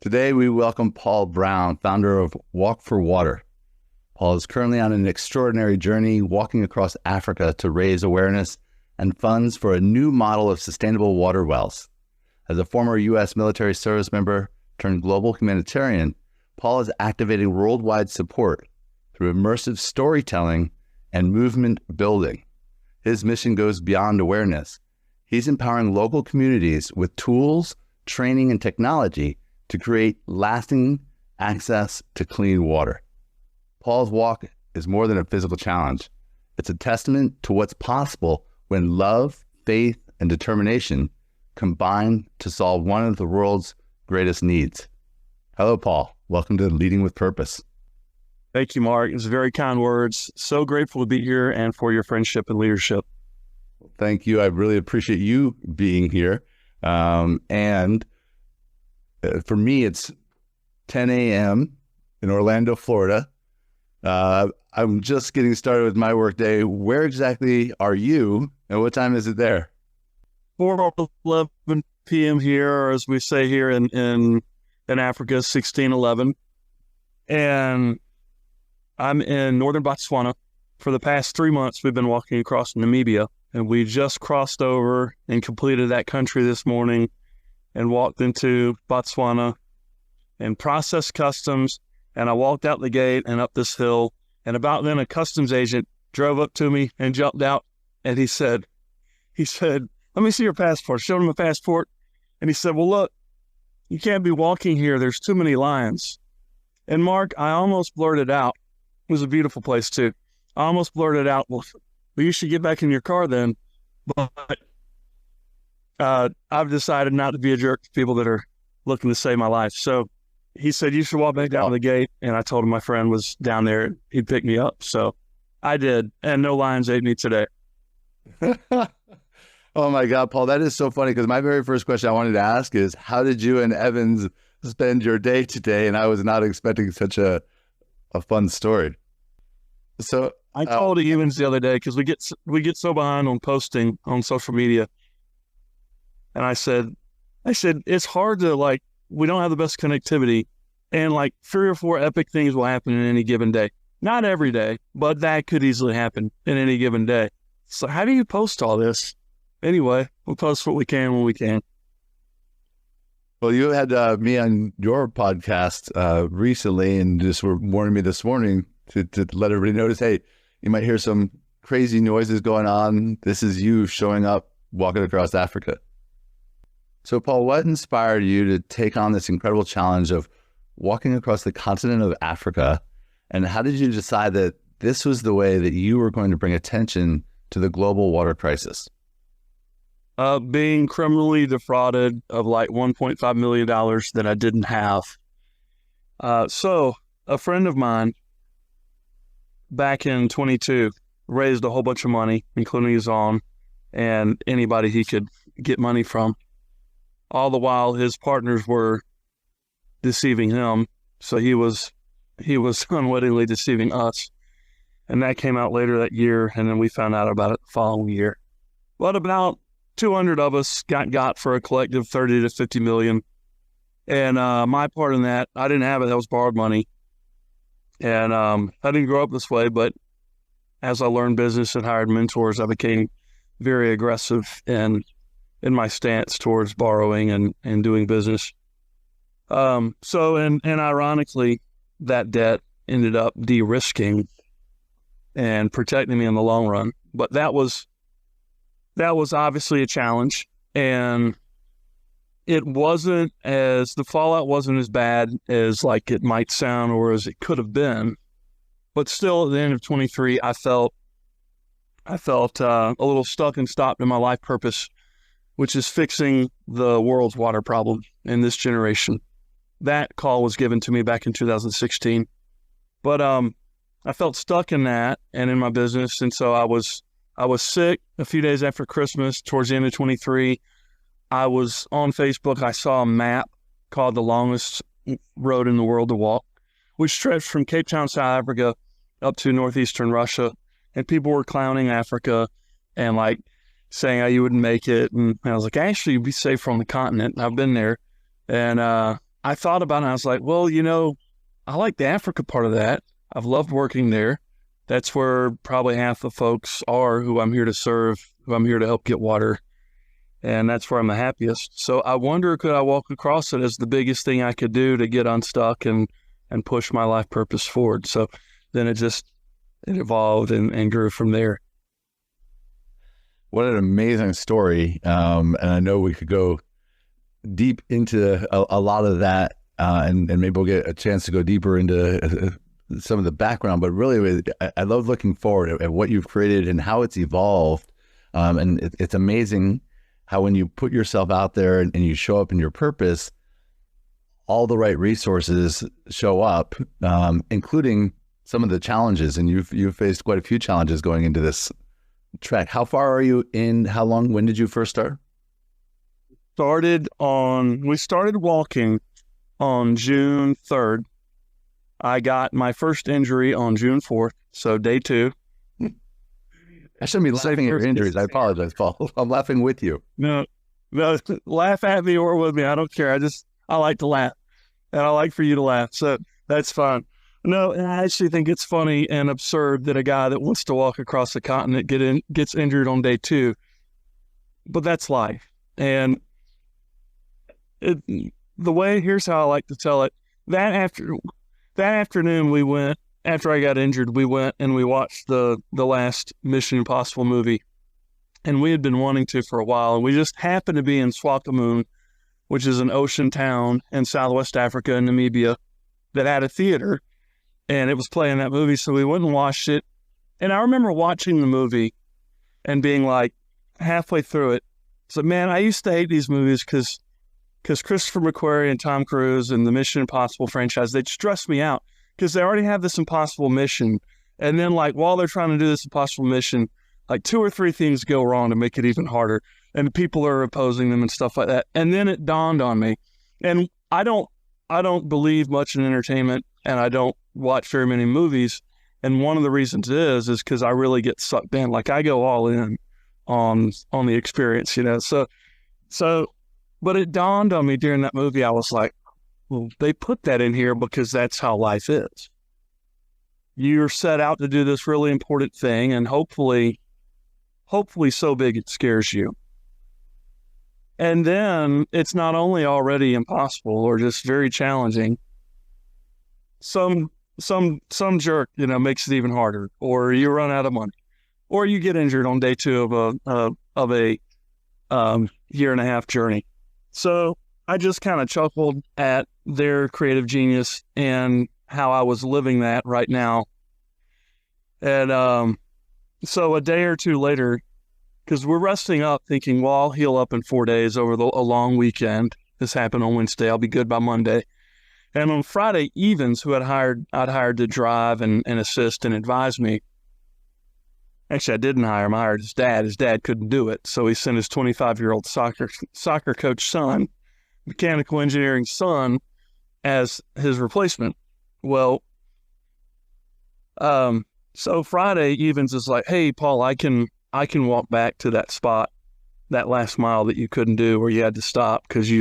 Today, we welcome Paul Brown, founder of Walk for Water. Paul is currently on an extraordinary journey walking across Africa to raise awareness and funds for a new model of sustainable water wells. As a former U.S. military service member turned global humanitarian, Paul is activating worldwide support through immersive storytelling and movement building. His mission goes beyond awareness. He's empowering local communities with tools, training, and technology to create lasting access to clean water. Paul's walk is more than a physical challenge. It's a testament to what's possible when love, faith, and determination combine to solve one of the world's greatest needs. Hello, Paul. Welcome to Leading with Purpose. Thank you, Mark. It's very kind words. So grateful to be here and for your friendship and leadership. Thank you. I really appreciate you being here. For me, it's 10 a.m. in Orlando, Florida. I'm just getting started with my workday. Where exactly are you, and what time is it there? 4:11 p.m. here, or as we say here in Africa, 16:11. And I'm in northern Botswana. For the past 3 months, we've been walking across Namibia, and we just crossed over and completed that country this morning and walked into Botswana and processed customs. And I walked out the gate and up this hill. And about then, a customs agent drove up to me and jumped out. And he said, let me see your passport. Showed him a passport. And he said, well, look, you can't be walking here. There's too many lions. And Mark, I almost blurted out. It was a beautiful place too. I almost blurted out, well, you should get back in your car then. But I've decided not to be a jerk to people that are looking to save my life. So he said, you should walk back down the gate. And I told him my friend was down there. He'd pick me up. So I did. And no lions ate me today. Oh my God, Paul, that is so funny, because my very first question I wanted to ask is, how did you and Evans spend your day today? And I was not expecting such a fun story. So I called Evans the other day because we get so behind on posting on social media. And I said, it's hard to we don't have the best connectivity, and 3 or 4 epic things will happen in any given day. Not every day, but that could easily happen in any given day. So how do you post all this? Anyway, we'll post what we can when we can. Well, you had me on your podcast recently, and just were warning me this morning to let everybody notice, hey, you might hear some crazy noises going on. This is you showing up, walking across Africa. So, Paul, what inspired you to take on this incredible challenge of walking across the continent of Africa? And how did you decide that this was the way that you were going to bring attention to the global water crisis? Being criminally defrauded of $1.5 million that I didn't have. So a friend of mine back in 22 raised a whole bunch of money, including his own and anybody he could get money from. All the while his partners were deceiving him. So he was unwittingly deceiving us. And that came out later that year. And then we found out about it the following year. But about 200 of us got for a collective 30 to 50 million. And my part in that, I didn't have it. That was borrowed money. And I didn't grow up this way, but as I learned business and hired mentors, I became very aggressive in my stance towards borrowing and doing business. And ironically, that debt ended up de-risking and protecting me in the long run. But that was obviously a challenge, and the fallout wasn't as bad as it might sound or as it could have been. But still, at the end of 23, I felt a little stuck and stopped in my life purpose, which is fixing the world's water problem in this generation. That call was given to me back in 2016. But I felt stuck in that and in my business, and so I was sick a few days after Christmas, towards the end of 23. I was on Facebook. I saw a map called The Longest Road in the World to Walk, which stretched from Cape Town, South Africa, up to northeastern Russia. And people were clowning Africa and saying how you wouldn't make it. And I was like, actually, you'd be safe on the continent. I've been there. And I I thought about it and I was like, well, I like the Africa part of that. I've loved working there. That's where probably half the folks are who I'm here to serve, who I'm here to help get water. And that's where I'm the happiest. So I wonder, could I walk across it as the biggest thing I could do to get unstuck and push my life purpose forward? So then it evolved and grew from there. What an amazing story. And I know we could go deep into a lot of that, and maybe we'll get a chance to go deeper into some of the background. But really, I love looking forward at what you've created and how it's evolved. And it's amazing how when you put yourself out there and you show up in your purpose, all the right resources show up, including some of the challenges. And you've faced quite a few challenges going into this trek. How far are you in? How long? When did you first start? We started walking on June 3rd. I got my first injury on June 4th, so day 2. I shouldn't be laughing at your injuries. I apologize, Paul. I'm laughing with you. No, laugh at me or with me. I don't care. I like to laugh, and I like for you to laugh, so that's fine. No, and I actually think it's funny and absurd that a guy that wants to walk across the continent gets injured on day 2, but that's life. And here's how I like to tell it. That afternoon after I got injured, we went and we watched the last Mission Impossible movie. And we had been wanting to for a while. And we just happened to be in Swakopmund, which is an ocean town in Southwest Africa and Namibia that had a theater. And it was playing that movie. So we went and watched it. And I remember watching the movie and being like halfway through it. So, man, I used to hate these movies because Christopher McQuarrie and Tom Cruise and the Mission Impossible franchise, they'd stress me out because they already have this impossible mission. And then, like, while they're trying to do this impossible mission, like 2 or 3 things go wrong to make it even harder. And people are opposing them and stuff like that. And then it dawned on me. And I don't believe much in entertainment, and I don't watch very many movies. And one of the reasons is because I really get sucked in. Like, I go all in on the experience, So, but it dawned on me during that movie. I was like, well, they put that in here because that's how life is. You're set out to do this really important thing, and hopefully so big it scares you. And then it's not only already impossible or just very challenging. Some jerk, makes it even harder, or you run out of money, or you get injured on day 2 of a year and a half journey. So I just kind of chuckled at their creative genius and how I was living that right now. And so a day or 2 later, because we're resting up thinking, well, I'll heal up in 4 days over a long weekend. This happened on Wednesday. I'll be good by Monday. And on Friday, Evans, who I'd hired to drive and assist and advise me. Actually, I didn't hire him. I hired his dad. His dad couldn't do it. So he sent his 25-year-old soccer coach son, mechanical engineering son, as his replacement. Well, so Friday, Evans is like, hey, Paul, I can walk back to that spot, that last mile that you couldn't do where you had to stop because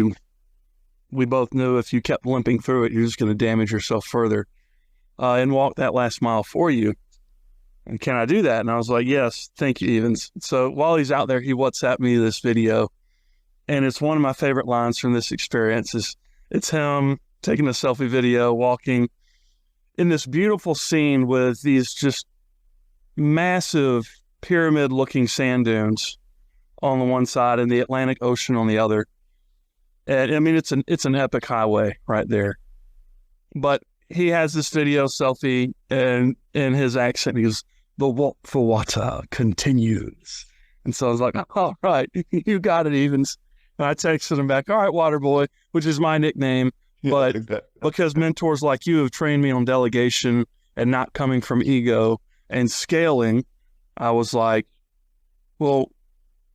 we both knew if you kept limping through it, you're just going to damage yourself further, and walk that last mile for you. And can I do that? And I was like, yes, thank you, Evans. So while he's out there, he WhatsApped me this video. And it's one of my favorite lines from this experience. It's him taking a selfie video, walking in this beautiful scene with these just massive pyramid-looking sand dunes on the one side and the Atlantic Ocean on the other. And I mean, it's an epic highway right there. But he has this video selfie, and in his accent, he goes, "The walk for water continues." And so I was like, all right, you got it, Evans. And I texted him back, all right, Water Boy, which is my nickname. But because mentors like you have trained me on delegation and not coming from ego and scaling, I was like, well,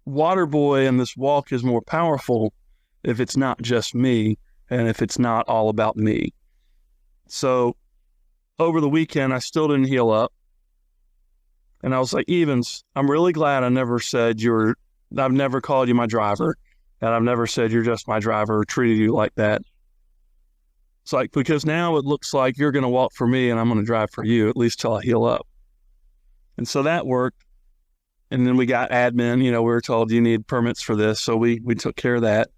Water Boy and this walk is more powerful if it's not just me and if it's not all about me. So over the weekend, I still didn't heal up. And I was like, Evans, I'm really glad I never said I've never called you my driver. And I've never said you're just my driver or treated you like that. It's like, because now it looks like you're going to walk for me and I'm going to drive for you, at least till I heal up. And so that worked. And then we got admin, we were told you need permits for this. So we took care of that.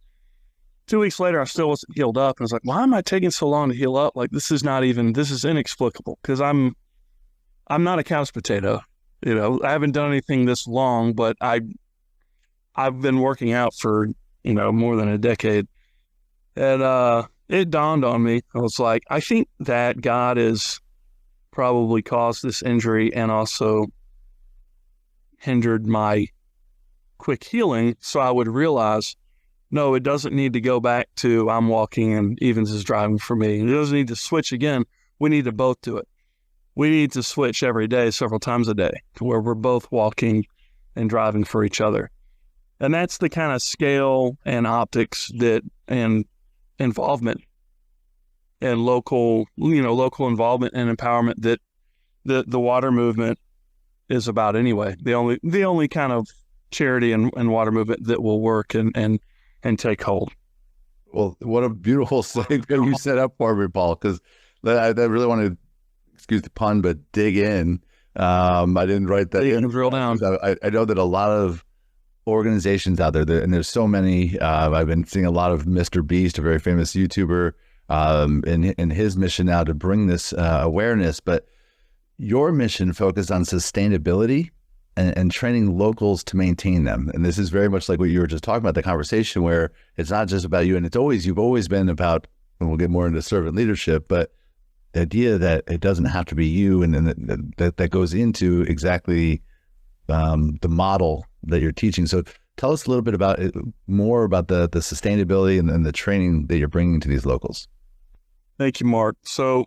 2 weeks later, I still wasn't healed up. And I was like, why am I taking so long to heal up? Like, this is inexplicable, because I'm not a couch potato. I haven't done anything this long, but I've been working out for, more than a decade. And it dawned on me. I was like, I think that God has probably caused this injury and also hindered my quick healing. So I would realize, no, it doesn't need to go back to I'm walking and Evans is driving for me. It doesn't need to switch again. We need to both do it. We need to switch every day, several times a day, to where we're both walking and driving for each other. And that's the kind of scale and optics and involvement and local involvement and empowerment that the water movement is about anyway. The only kind of charity and water movement that will work and take hold. Well, what a beautiful segue you set up for me, Paul, because I really want to, excuse the pun, but dig in. I didn't write that in. Drill down. I know that a lot of organizations out there, and there's so many. I've been seeing a lot of Mr. Beast, a very famous YouTuber, in his mission now to bring this awareness. But your mission focused on sustainability and training locals to maintain them. And this is very much like what you were just talking about, the conversation where it's not just about you. And you've always been about, and we'll get more into servant leadership, but the idea that it doesn't have to be you, and then that goes into exactly the model that you're teaching. So tell us a little bit more about the sustainability and the training that you're bringing to these locals. Thank you, Mark. So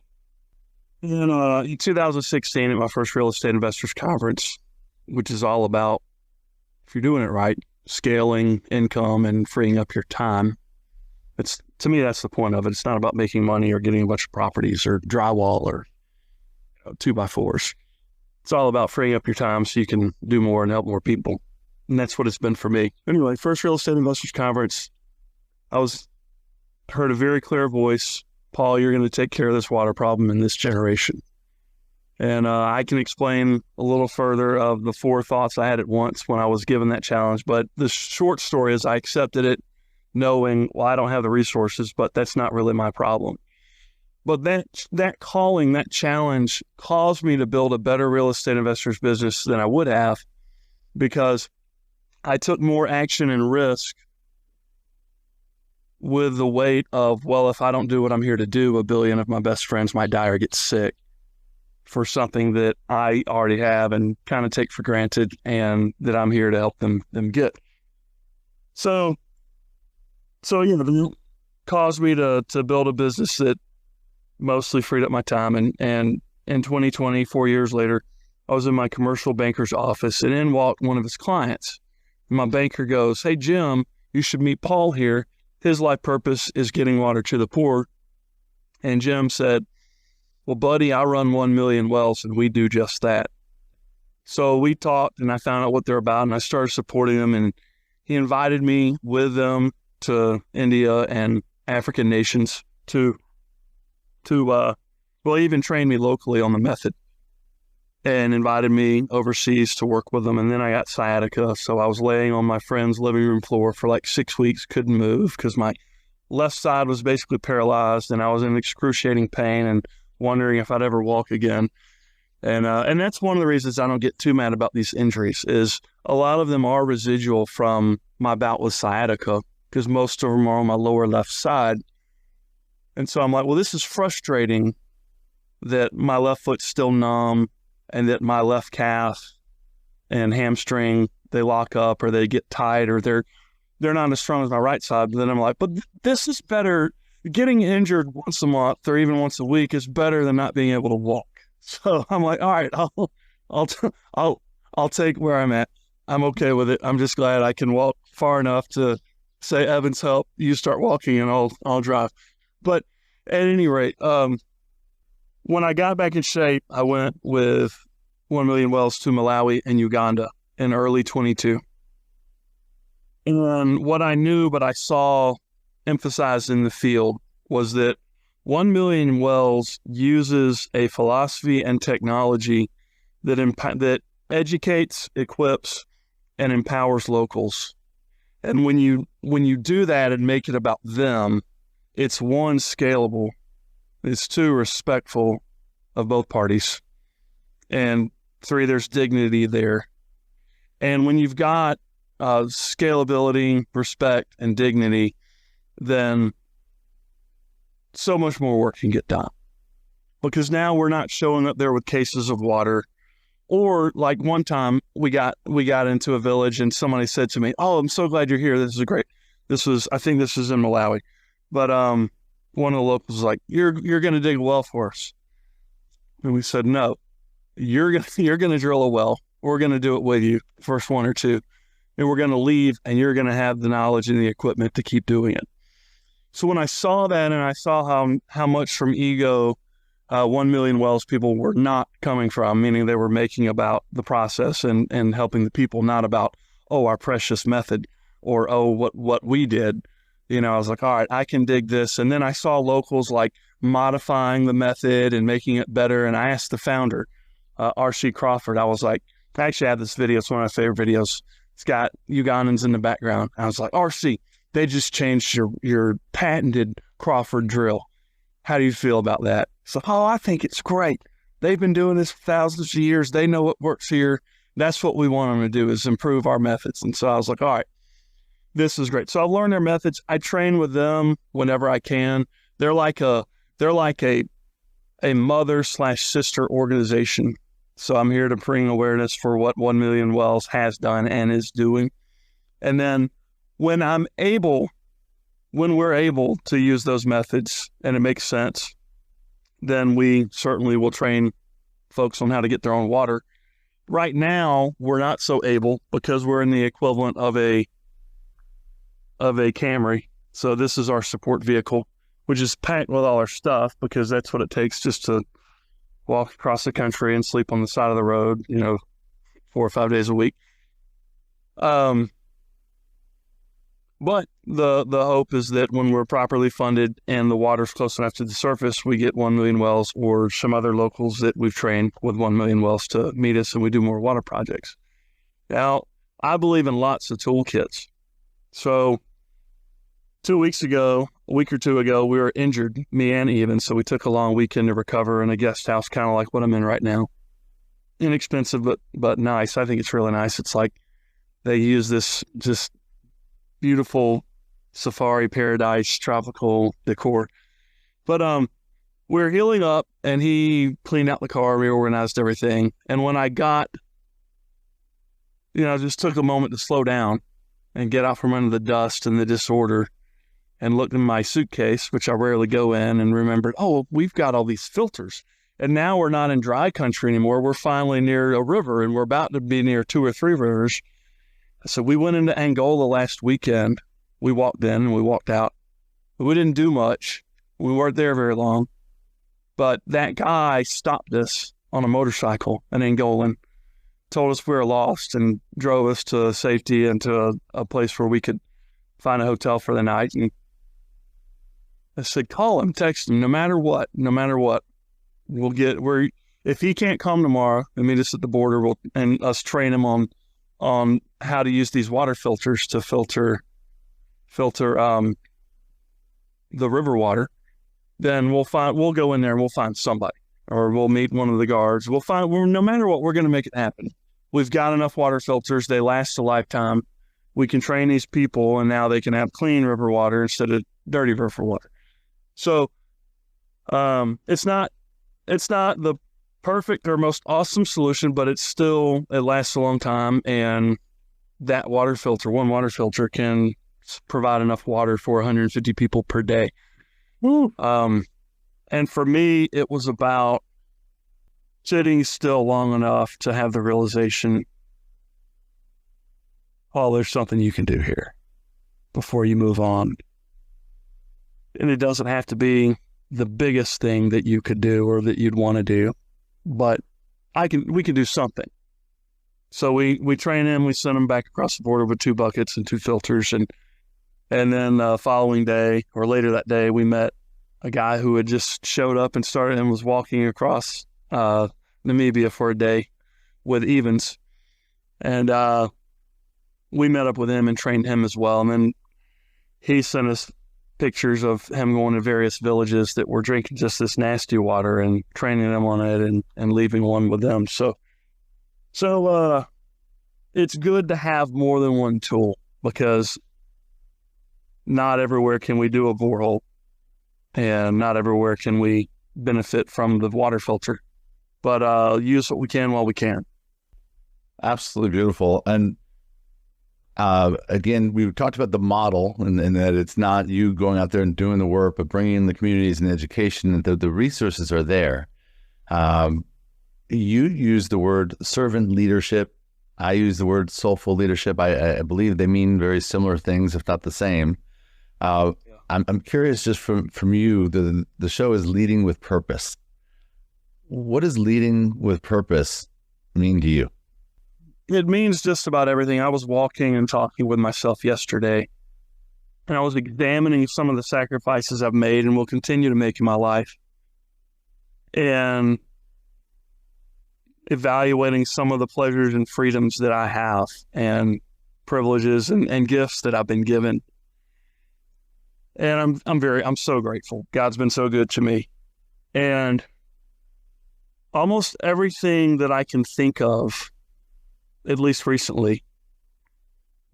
in 2016, at my first real estate investors conference, which is all about, if you're doing it right, scaling income and freeing up your time. To me, that's the point of it. It's not about making money or getting a bunch of properties or drywall or 2x4s. It's all about freeing up your time so you can do more and help more people. And that's what it's been for me. Anyway, first real estate investors conference, I heard a very clear voice, Paul, you're going to take care of this water problem in this generation. And I can explain a little further of the 4 thoughts I had at once when I was given that challenge. But the short story is I accepted it knowing, well, I don't have the resources, but that's not really my problem. But that calling, that challenge caused me to build a better real estate investors business than I would have, because I took more action and risk with the weight of, well, if I don't do what I'm here to do, 1 billion of my best friends might die or get sick for something that I already have and kind of take for granted, and that I'm here to help them get. So it caused me to build a business that mostly freed up my time. And in 2020, 4 years later, I was in my commercial banker's office, and in walked one of his clients. And my banker goes, "Hey, Jim, you should meet Paul here. His life purpose is getting water to the poor." And Jim said, "Well, buddy, I run 1 million wells, and we do just that." So we talked, and I found out what they're about, and I started supporting them. And he invited me with them to India and African nations to he even trained me locally on the method and invited me overseas to work with them. And then I got sciatica, so I was laying on my friend's living room floor for like 6 weeks, couldn't move because my left side was basically paralyzed, and I was in excruciating pain and wondering if I'd ever walk again. And that's one of the reasons I don't get too mad about these injuries, is a lot of them are residual from my bout with sciatica, because most of them are on my lower left side. And so I'm like, well, this is frustrating that my left foot's still numb and that my left calf and hamstring, they lock up or they get tight or they're not as strong as my right side. But then I'm like, but this is better. Getting injured once a month or even once a week is better than not being able to walk. So I'm like, all right, I'll take where I'm at. I'm okay with it. I'm just glad I can walk far enough to say, Evans, help, you start walking and I'll drive. But at any rate, when I got back in shape, I went with 1 million wells to Malawi and Uganda in early 22. And what I knew, but I saw emphasized in the field, was that 1 Million Wells uses a philosophy and technology that educates, equips, and empowers locals. And when you do that and make it about them, it's one, scalable, it's two, respectful of both parties, and three, there's dignity there. And when you've got scalability, respect, and dignity, then so much more work can get done. Because now we're not showing up there with cases of water. Or like one time we got into a village and somebody said to me, "Oh, I'm so glad you're here. This is great." I think this is in Malawi. But one of the locals was like, You're gonna dig a well for us. And we said, "No, you're gonna drill a well. We're gonna do it with you, first one or two. And we're gonna leave and you're gonna have the knowledge and the equipment to keep doing it." So when I saw that and I saw how much from ego 1 Million Wells people were not coming from, meaning they were making about the process and helping the people, not about, oh, our precious method or, oh, what we did. I was like, all right, I can dig this. And then I saw locals like modifying the method and making it better. And I asked the founder, R.C. Crawford, I was like, I actually have this video. It's one of my favorite videos. It's got Ugandans in the background. I was like, R.C., they just changed your patented Crawford drill. How do you feel about that? So, oh, I think it's great. They've been doing this for thousands of years. They know what works here. That's what we want them to do, is improve our methods. And so I was like, all right, this is great. So I've learned their methods. I train with them whenever I can. They're like a mother/sister organization. So I'm here to bring awareness for what 1 Million Wells has done and is doing. And then when we're able to use those methods and it makes sense, then we certainly will train folks on how to get their own water. Right now, we're not so able because we're in the equivalent of a Camry. So this is our support vehicle, which is packed with all our stuff because that's what it takes just to walk across the country and sleep on the side of the road, 4 or 5 days a week. But the hope is that when we're properly funded and the water's close enough to the surface, we get 1 Million Wells or some other locals that we've trained with 1 Million Wells to meet us and we do more water projects. Now, I believe in lots of toolkits. So 2 weeks ago, a week or two ago, we were injured, me and Even, so we took a long weekend to recover in a guest house, kind of like what I'm in right now. Inexpensive, but nice. I think it's really nice. It's like they use this just beautiful safari paradise, tropical decor. But we're healing up and he cleaned out the car, reorganized everything. And when I got, just took a moment to slow down and get out from under the dust and the disorder and looked in my suitcase, which I rarely go in, and remembered, oh, we've got all these filters. And now we're not in dry country anymore. We're finally near a river and we're about to be near 2 or 3 rivers. So we went into Angola last weekend. We walked in and we walked out. But we didn't do much. We weren't there very long. But that guy stopped us on a motorcycle, an Angolan, told us we were lost and drove us to safety and to a place where we could find a hotel for the night. And I said, call him, text him, no matter what. If he can't come tomorrow and meet us at the border, and us train him on how to use these water filters to filter the river water, then we'll go in there and we'll find somebody, or we'll meet one of the guards. No matter what, we're going to make it happen. We've got enough water filters. They last a lifetime. We can train these people and now they can have clean river water instead of dirty river water. So, it's not the perfect or most awesome solution, but it lasts a long time. And that one water filter can provide enough water for 150 people per day. And for me, it was about sitting still long enough to have the realization, oh, there's something you can do here before you move on. And it doesn't have to be the biggest thing that you could do or that you'd want to do, but we can do something. So we train him, we send him back across the border with 2 buckets and 2 filters. And then the following day or later that day, we met a guy who had just showed up and started and was walking across Namibia for a day with Evans. And we met up with him and trained him as well. And then he sent us pictures of him going to various villages that were drinking just this nasty water and training them on it and leaving one with them. So it's good to have more than one tool, because not everywhere can we do a borehole, and not everywhere can we benefit from the water filter. But use what we can while we can. Absolutely beautiful. And again, we talked about the model, and that it's not you going out there and doing the work, but bringing in the communities and education, and the resources are there. You use the word servant leadership. I use the word soulful leadership. I believe they mean very similar things, if not the same. I'm curious, just from you, the show is Leading with Purpose. What does leading with purpose mean to you? It means just about everything. I was walking and talking with myself yesterday, and I was examining some of the sacrifices I've made and will continue to make in my life, and evaluating some of the pleasures and freedoms that I have, and privileges and gifts that I've been given. And I'm so grateful. God's been so good to me. And almost everything that I can think of, at least recently,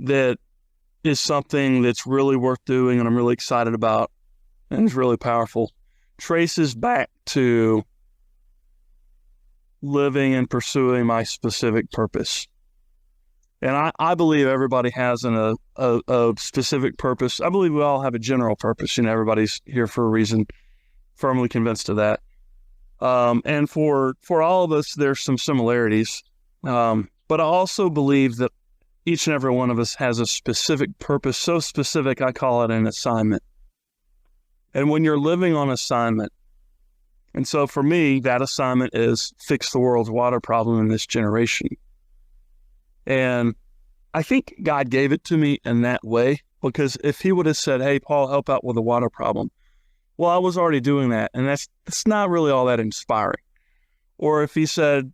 that is something that's really worth doing and I'm really excited about and is really powerful, traces back to living and pursuing my specific purpose. And I believe everybody has a specific purpose. I believe we all have a general purpose. Everybody's here for a reason, firmly convinced of that. And for all of us, there's some similarities. But I also believe that each and every one of us has a specific purpose, so specific I call it an assignment. And when you're living on assignment, and so for me, that assignment is fix the world's water problem in this generation. And I think God gave it to me in that way, because if he would have said, hey, Paul, help out with the water problem, well, I was already doing that, and that's not really all that inspiring. Or if he said,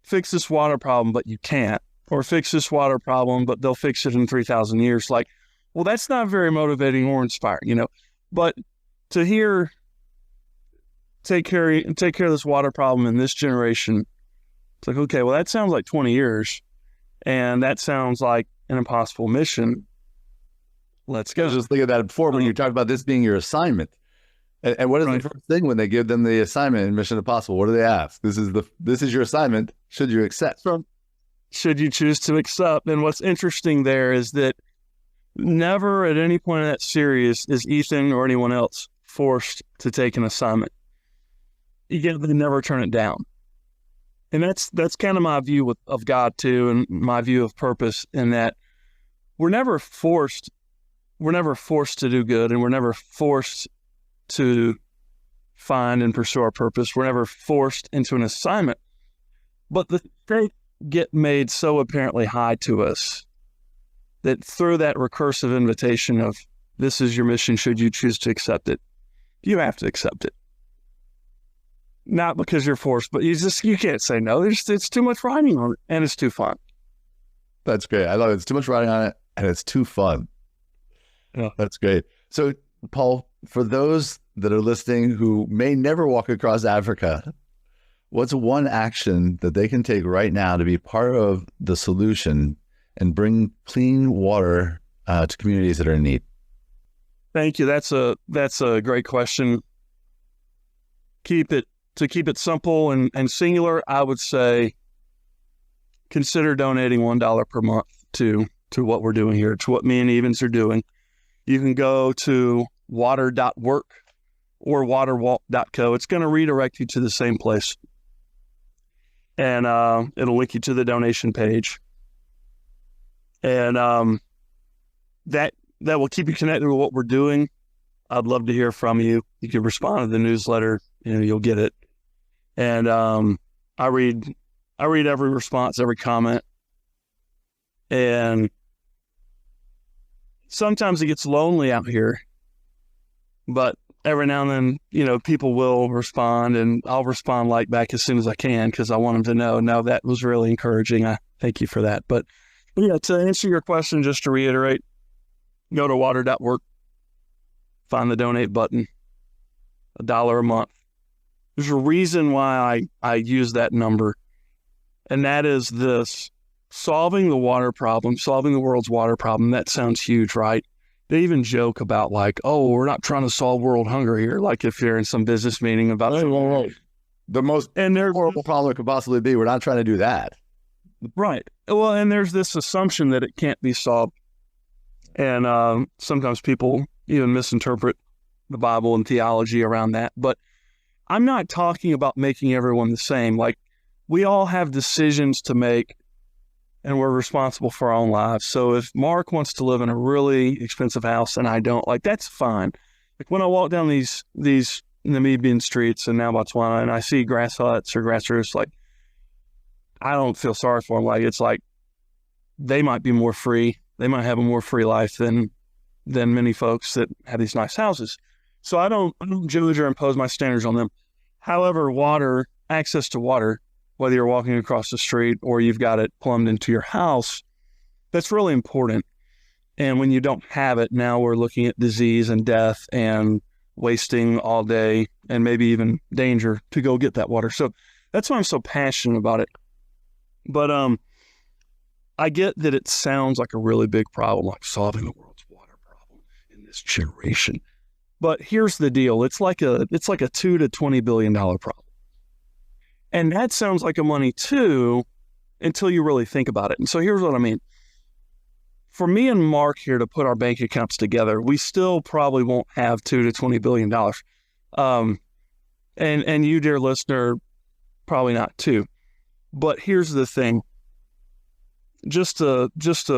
fix this water problem, but you can't, or fix this water problem, but they'll fix it in 3,000 years. Well, that's not very motivating or inspiring, But to hear, take care of this water problem in this generation, it's like, okay, well, that sounds like 20 years, and that sounds like an impossible mission. Let's go. I was just thinking that before when you talked about this being your assignment. And what is the first thing when they give them the assignment in Mission Impossible? What do they ask? This is your assignment. Should you accept? Should you choose to accept? And what's interesting there is that never at any point in that series is Ethan or anyone else forced to take an assignment. They never turn it down. And that's kind of my view of God too, and my view of purpose, in that we're never forced to do good, and we're never forced to find and pursue our purpose. We're never forced into an assignment. But the stakes get made so apparently high to us that through that recursive invitation of this is your mission, should you choose to accept it, you have to accept it. Not because you're forced, but you can't say no. It's too much writing on it, and it's too fun. That's great. I love it. It's too much writing on it, and it's too fun. Yeah. That's great. So, Paul, for those that are listening who may never walk across Africa, what's one action that they can take right now to be part of the solution and bring clean water to communities that are in need? Thank you. That's a great question. To keep it simple and singular, I would say consider donating $1 per month to what we're doing here, to what me and Evans are doing. You can go to water.work or waterwalk.co. It's going to redirect you to the same place. And it'll link you to the donation page. And that will keep you connected with what we're doing. I'd love to hear from you. You can respond to the newsletter, you'll get it. And I read every response, every comment. And sometimes it gets lonely out here, but every now and then, people will respond, and I'll respond like back as soon as I can because I want them to know, no, that was really encouraging. I thank you for that. But yeah, to answer your question, just to reiterate, go to water.org, find the donate button, $1 a month. There's a reason why I use that number, and that is this: solving the water problem, solving the world's water problem. That sounds huge, right? They even joke about like, oh, we're not trying to solve world hunger here. Like if you're in some business meeting about the most horrible problem it could possibly be. We're not trying to do that. Right. Well, and there's this assumption that it can't be solved. And sometimes people even misinterpret the Bible and theology around that. But I'm not talking about making everyone the same. Like, we all have decisions to make, and we're responsible for our own lives. So if Mark wants to live in a really expensive house and I don't, like, that's fine. Like when I walk down these Namibian streets in now Botswana and I see grass huts or grass roofs, like, I don't feel sorry for them. Like, it's like they might be more free. They might have a more free life than many folks that have these nice houses. So I don't judge or impose my standards on them. However, access to water, whether you're walking across the street or you've got it plumbed into your house, that's really important. And when you don't have it, now we're looking at disease and death and wasting all day and maybe even danger to go get that water. So that's why I'm so passionate about it. But I get that it sounds like a really big problem, like solving the world's water problem in this generation. But here's the deal. It's like a $2 to $20 billion problem. And that sounds like a money too, until you really think about it. And so here's what I mean. For me and Mark here to put our bank accounts together, we still probably won't have $2 to $20 billion. And you, dear listener, probably not too. But here's the thing. Just to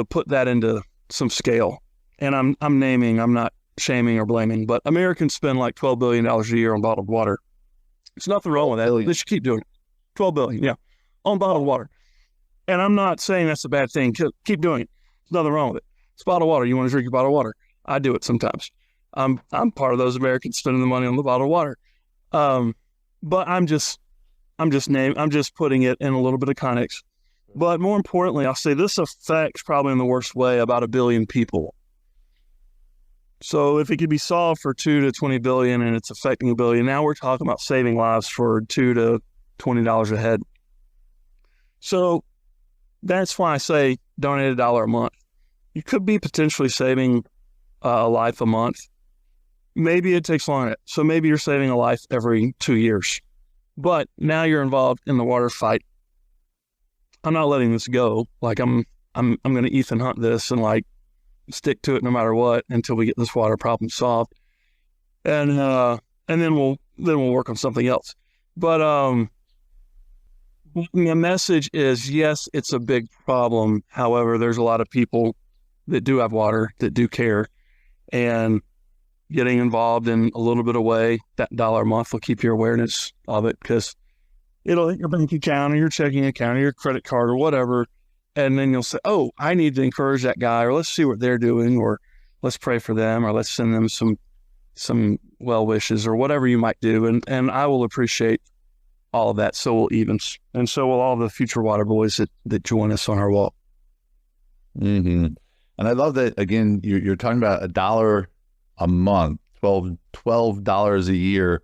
put that into some scale, and I'm not shaming or blaming, but Americans spend like $12 billion a year on bottled water. There's nothing wrong with that. They should keep doing it. 12 billion, yeah, on bottled water. And I'm not saying that's a bad thing. Keep doing it. There's nothing wrong with it. It's bottled water. You want to drink your bottled water? I do it sometimes. I'm part of those Americans spending the money on the bottled water. But I'm just putting it in a little bit of context. But more importantly, I'll say this affects probably in the worst way about 1 billion people. So if it could be solved for $2 to $20 billion and it's affecting 1 billion, now we're talking about saving lives for $2 to $20 a head. So that's why I say donate $1 a month. You could be potentially saving a life a month. Maybe it takes longer. So maybe you're saving a life every 2 years. But now you're involved in the water fight. I'm not letting this go. Like I'm going to Ethan Hunt this and like stick to it no matter what until we get this water problem solved. And then we'll work on something else. But my message is, yes, it's a big problem. However, there's a lot of people that do have water, that do care, and getting involved in a little bit of way, that $1 a month will keep your awareness of it, because it'll hit your bank account or your checking account or your credit card or whatever. And then you'll say, oh, I need to encourage that guy, or let's see what they're doing, or let's pray for them, or let's send them some well wishes, or whatever you might do. And I will appreciate all of that. So will Evans. And so will all the future water boys that join us on our walk. Mm-hmm. And I love that, again, you're talking about $1 a month, $12 a year.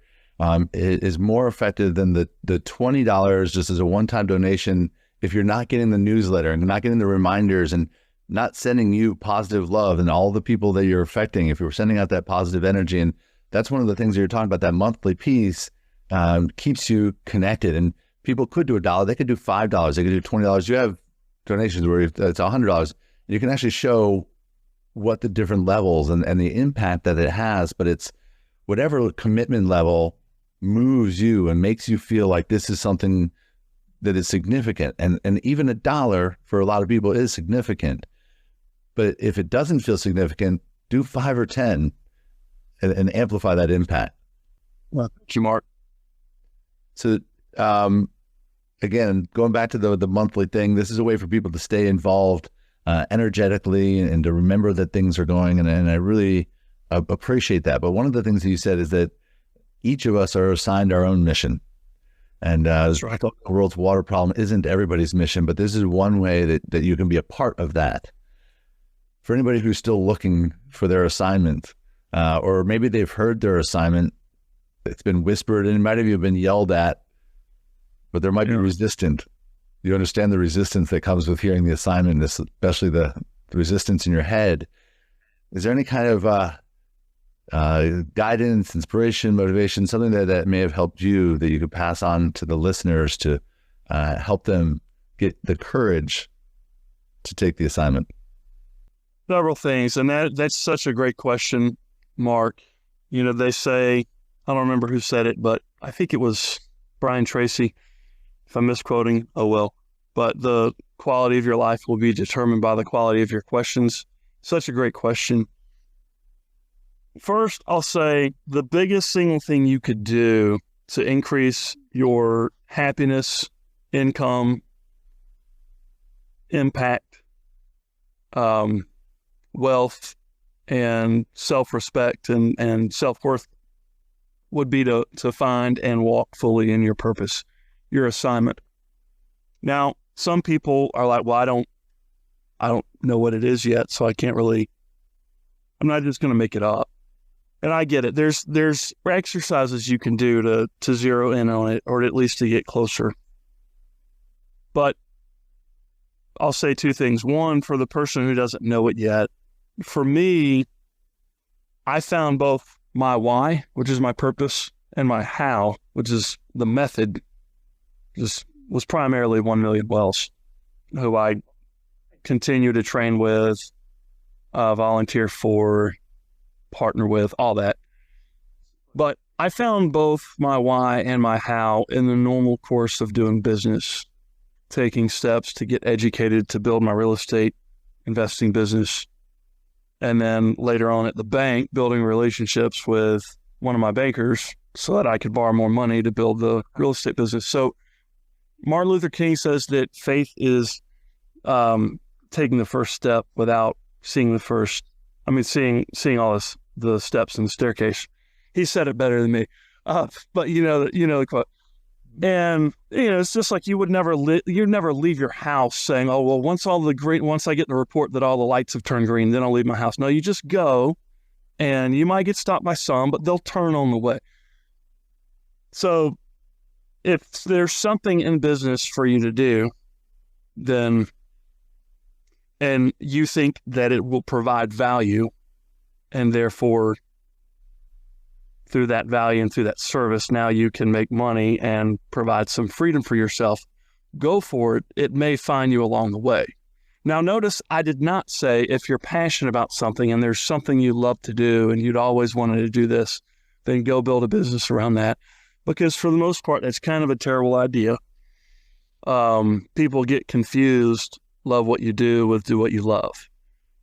Is more effective than the $20 just as a one-time donation if you're not getting the newsletter and not getting the reminders and not sending you positive love and all the people that you're affecting, if you're sending out that positive energy. And that's one of the things that you're talking about, that monthly piece keeps you connected. And people could do $1, they could do $5, they could do $20. You have donations where it's $100. You can actually show what the different levels and the impact that it has, but it's whatever commitment level moves you and makes you feel like this is something that is significant. And even $1 for a lot of people is significant. But if it doesn't feel significant, do 5 or 10 and amplify that impact. Well, thank you, Mark. So again, going back to the monthly thing, this is a way for people to stay involved energetically and to remember that things are going. And I really appreciate that. But one of the things that you said is that each of us are assigned our own mission. And That's right. the world's water problem isn't everybody's mission, but this is one way that you can be a part of that. For anybody who's still looking for their assignment, or maybe they've heard their assignment, it's been whispered and it might have even been yelled at, but there might be resistance. You understand the resistance that comes with hearing the assignment, especially the resistance in your head. Is there any kind of guidance, inspiration, motivation, something that may have helped you that you could pass on to the listeners to help them get the courage to take the assignment? Several things, and that's such a great question, Mark. You know, they say, I don't remember who said it, but I think it was Brian Tracy. If I'm misquoting, oh well. But the quality of your life will be determined by the quality of your questions. Such a great question. First, I'll say the biggest single thing you could do to increase your happiness, income, impact, wealth, and self-respect and self-worth would be to find and walk fully in your purpose, your assignment. Now, some people are like, well, I don't know what it is yet, so I'm not just going to make it up. And I get it. There's exercises you can do to zero in on it, or at least to get closer. But I'll say two things. One, for the person who doesn't know it yet, for me, I found both my why, which is my purpose, and my how, which is the method, was primarily 1 Million Wells, who I continue to train with, volunteer for, partner with, all that. But I found both my why and my how in the normal course of doing business, taking steps to get educated to build my real estate investing business. And then later on at the bank, building relationships with one of my bankers so that I could borrow more money to build the real estate business. So Martin Luther King says that faith is taking the first step without seeing seeing all the steps in the staircase. He said it better than me. But you know the quote. And it's just like you'd never leave your house saying, oh well, once I get the report that all the lights have turned green, then I'll leave my house. No, you just go, and you might get stopped by some, but they'll turn on the way. So if there's something in business for you to do, then, and you think that it will provide value, and therefore through that value and through that service, now you can make money and provide some freedom for yourself, go for it. It may find you along the way. Now, notice I did not say if you're passionate about something and there's something you love to do and you'd always wanted to do this, then go build a business around that. Because for the most part, that's kind of a terrible idea. People get confused, love what you do with do what you love.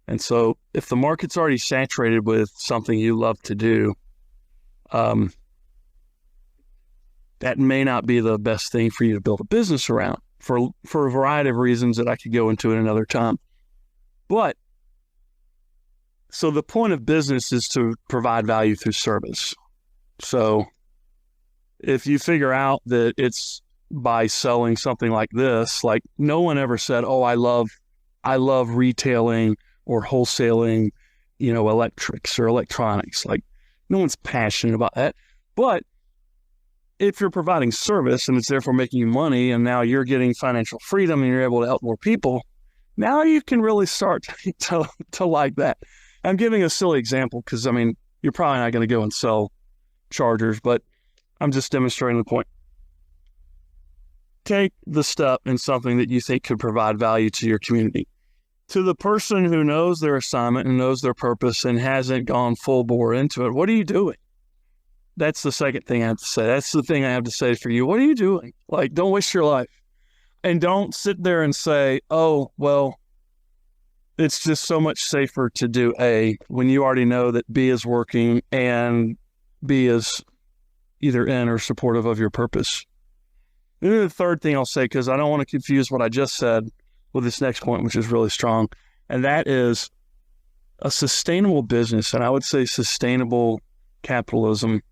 And so if the market's already saturated with something you love to do, that may not be the best thing for you to build a business around for a variety of reasons that I could go into at another time. But so the point of business is to provide value through service. So if you figure out that it's by selling something like this, like no one ever said, oh, I love retailing or wholesaling, electrics or electronics. Like no one's passionate about that. But if you're providing service and it's therefore making you money and now you're getting financial freedom and you're able to help more people, now you can really start to like that. I'm giving a silly example because, you're probably not going to go and sell chargers, but I'm just demonstrating the point. Take the step in something that you think could provide value to your community. To the person who knows their assignment and knows their purpose and hasn't gone full bore into it, what are you doing? That's the second thing I have to say. That's the thing I have to say for you. What are you doing? Like, don't waste your life. And don't sit there and say, oh, well, it's just so much safer to do A when you already know that B is working and B is either in or supportive of your purpose. And then the third thing I'll say, because I don't want to confuse what I just said with this next point, which is really strong, and that is a sustainable business, and I would say sustainable capitalism.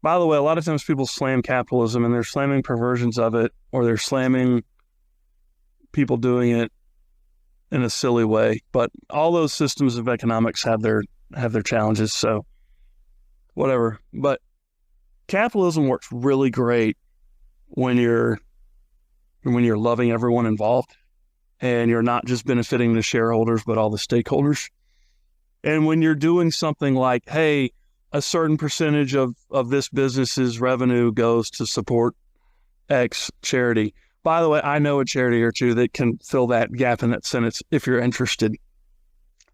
By the way, a lot of times people slam capitalism and they're slamming perversions of it, or they're slamming people doing it in a silly way. But all those systems of economics have their challenges, so whatever. But capitalism works really great when you're loving everyone involved and you're not just benefiting the shareholders, but all the stakeholders. And when you're doing something like, hey, a certain percentage of this business's revenue goes to support X charity. By the way, I know a charity or two that can fill that gap in that sentence if you're interested.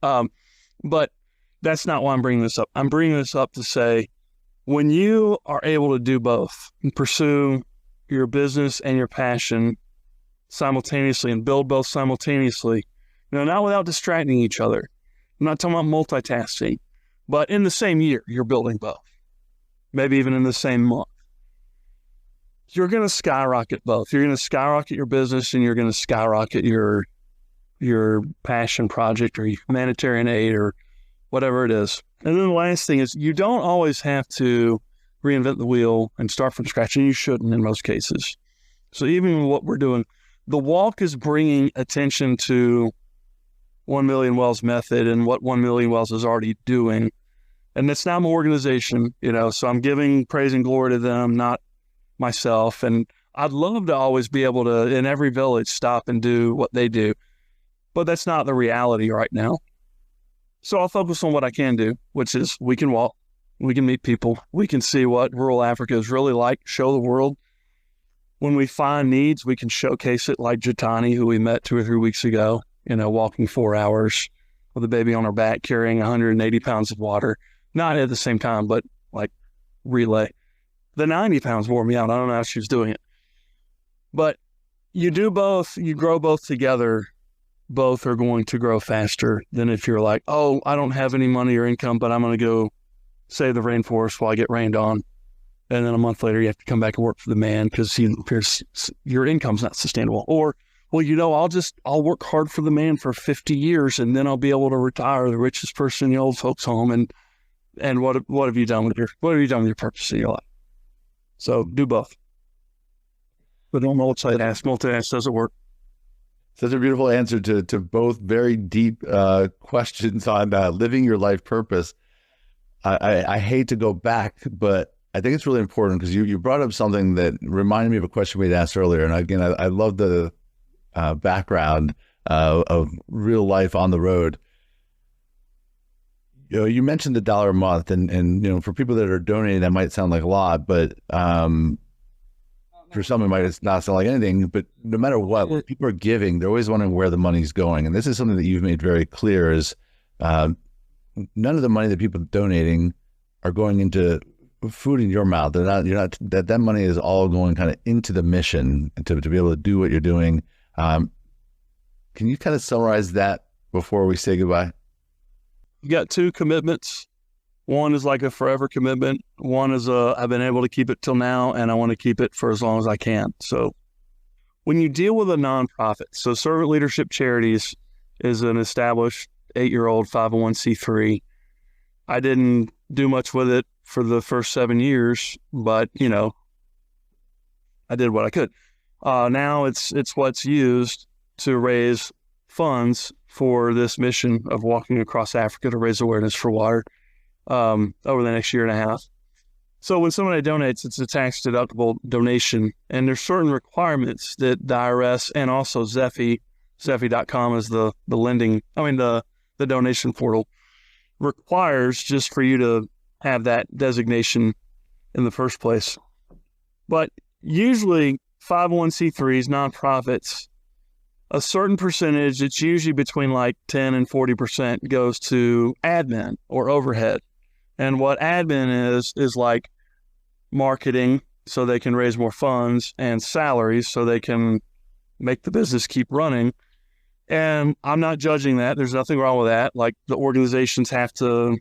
But that's not why I'm bringing this up. I'm bringing this up to say, when you are able to do both and pursue your business and your passion simultaneously and build both simultaneously, not without distracting each other. I'm not talking about multitasking, but in the same year, you're building both. Maybe even in the same month. You're going to skyrocket both. You're going to skyrocket your business and you're going to skyrocket your passion project or humanitarian aid or whatever it is. And then the last thing is, you don't always have to reinvent the wheel and start from scratch, and you shouldn't in most cases. So even what we're doing, the walk is bringing attention to 1 Million Wells method and what 1 Million Wells is already doing. And it's not an organization, so I'm giving praise and glory to them, not myself. And I'd love to always be able to, in every village, stop and do what they do. But that's not the reality right now. So I'll focus on what I can do, which is we can walk, we can meet people, we can see what rural Africa is really like, show the world. When we find needs, we can showcase it, like Jatani, who we met 2 or 3 weeks ago, walking 4 hours with a baby on her back, carrying 180 pounds of water. Not at the same time, but like relay. The 90 pounds wore me out. I don't know how she was doing it. But you do both, you grow both together. Both are going to grow faster than if you're like, oh, I don't have any money or income, but I'm going to go save the rainforest while I get rained on. And then a month later, you have to come back and work for the man because your income's not sustainable. Or, well, I'll work hard for the man for 50 years and then I'll be able to retire the richest person in the old folks home. And what have you done with your purpose in your life? So do both. But don't multitask. Multitask doesn't work. Such a beautiful answer to both very deep questions on living your life purpose. I hate to go back, but I think it's really important because you brought up something that reminded me of a question we'd asked earlier. And again, I love the background of real life on the road. You mentioned the $1 a month, and for people that are donating, that might sound like a lot, but for some, it might not sound like anything. But no matter what, when people are giving, they're always wondering where the money's going. And this is something that you've made very clear: is none of the money that people are donating are going into food in your mouth. That money is all going kind of into the mission and to be able to do what you're doing. Can you kind of summarize that before we say goodbye? You got 2 commitments. One is like a forever commitment. One is I've been able to keep it till now, and I want to keep it for as long as I can. So when you deal with a nonprofit, so Servant Leadership Charities is an established 8-year-old 501c3. I didn't do much with it for the first 7 years, but, I did what I could. Now it's what's used to raise funds for this mission of walking across Africa to raise awareness for water over the next year and a half. So when somebody donates, it's a tax-deductible donation, and there's certain requirements that the IRS and also Zephy.com is the donation portal, requires just for you to have that designation in the first place. But usually 501c3s, nonprofits, a certain percentage, it's usually between like 10 and 40% goes to admin or overhead. And what admin is like marketing so they can raise more funds, and salaries so they can make the business keep running. And I'm not judging that. There's nothing wrong with that. Like, the organizations have to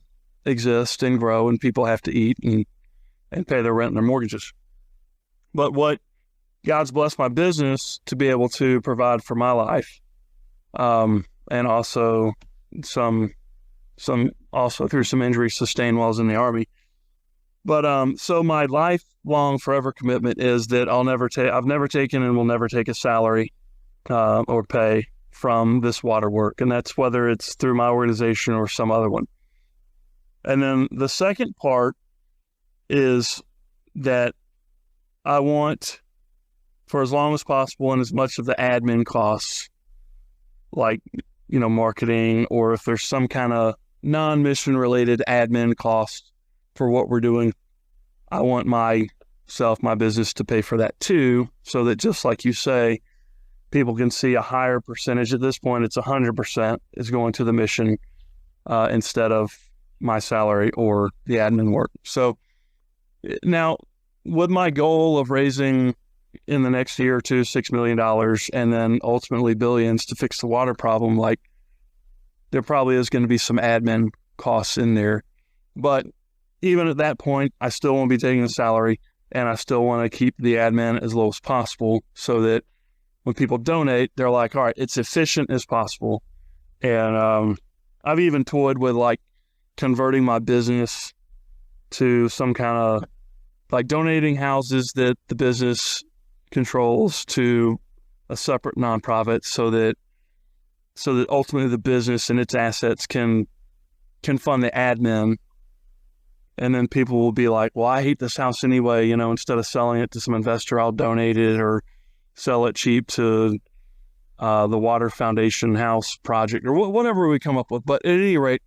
exist and grow, and people have to eat and pay their rent and their mortgages. But what God's blessed my business to be able to provide for my life, and also some also through some injuries sustained while I was in the Army. But so my lifelong forever commitment is that I've never taken and will never take a salary or pay from this water work. And that's whether it's through my organization or some other one. And then the second part is that I want, for as long as possible and as much of the admin costs, like, marketing, or if there's some kind of non-mission related admin cost for what we're doing, I want my business to pay for that too, so that just like you say, people can see a higher percentage. At this point, it's 100% is going to the mission instead of my salary or the admin work. So now, with my goal of raising in the next year or two $6 million and then ultimately billions to fix the water problem, like, there probably is going to be some admin costs in there. But even at that point, I still won't be taking a salary, and I still want to keep the admin as low as possible so that when people donate, they're like, all right, it's efficient as possible. And I've even toyed with like converting my business to some kind of like donating houses that the business controls to a separate nonprofit so that ultimately the business and its assets can fund the admin. And then people will be like, well, I hate this house anyway, instead of selling it to some investor, I'll donate it or sell it cheap to the Water Foundation House project or whatever we come up with. But at any rate,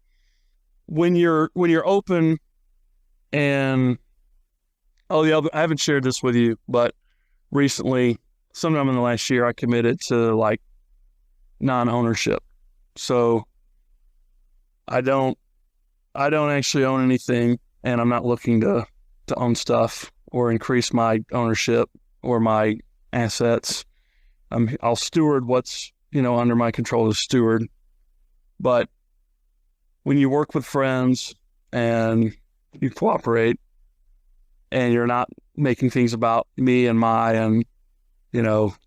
when you're open and, I haven't shared this with you, but recently, sometime in the last year, I committed to like non-ownership. So I don't actually own anything, and I'm not looking to own stuff or increase my ownership or my assets. I'll steward what's, under my control to steward. But when you work with friends and you cooperate and you're not making things about me and and,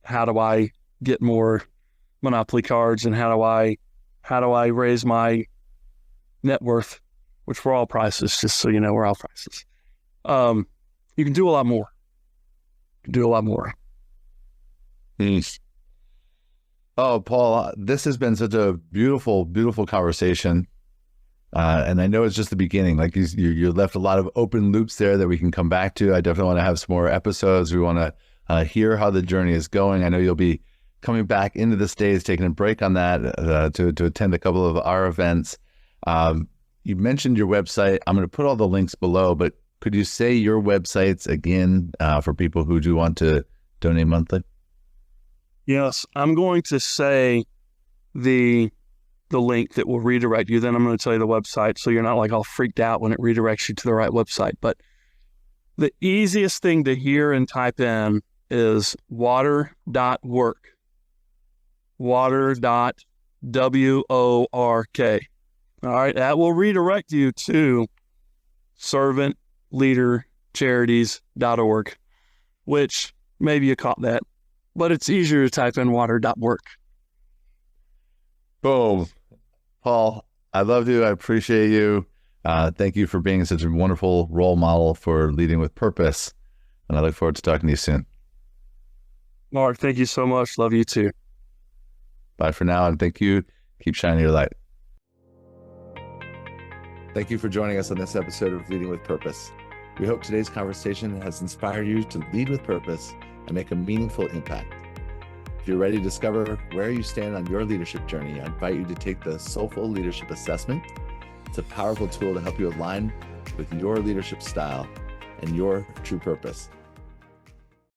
how do I get more Monopoly cards and how do I raise my net worth, which we're all prices, just so you know, we're all prices. You can do a lot more. Oh, Paul, this has been such a beautiful, beautiful conversation. And I know it's just the beginning. Like you left a lot of open loops there that we can come back to. I definitely want to have some more episodes. We want to hear how the journey is going. I know you'll be coming back into the States, taking a break on that to attend a couple of our events. You mentioned your website. I'm going to put all the links below, but could you say your websites again for people who do want to donate monthly? Yes, I'm going to say the link that will redirect you. Then I'm going to tell you the website so you're not like all freaked out when it redirects you to the right website. But the easiest thing to hear and type in is water.work. Water.work. All right, that will redirect you to servantleadercharities.org, which maybe you caught that, but it's easier to type in water.work. Boom. Paul, I love you. I appreciate you. Thank you for being such a wonderful role model for leading with purpose. And I look forward to talking to you soon. Mark, thank you so much. Love you too. Bye for now. And thank you. Keep shining your light. Thank you for joining us on this episode of Leading with Purpose. We hope today's conversation has inspired you to lead with purpose and make a meaningful impact. If you're ready to discover where you stand on your leadership journey, I invite you to take the Soulful Leadership Assessment. It's a powerful tool to help you align with your leadership style and your true purpose.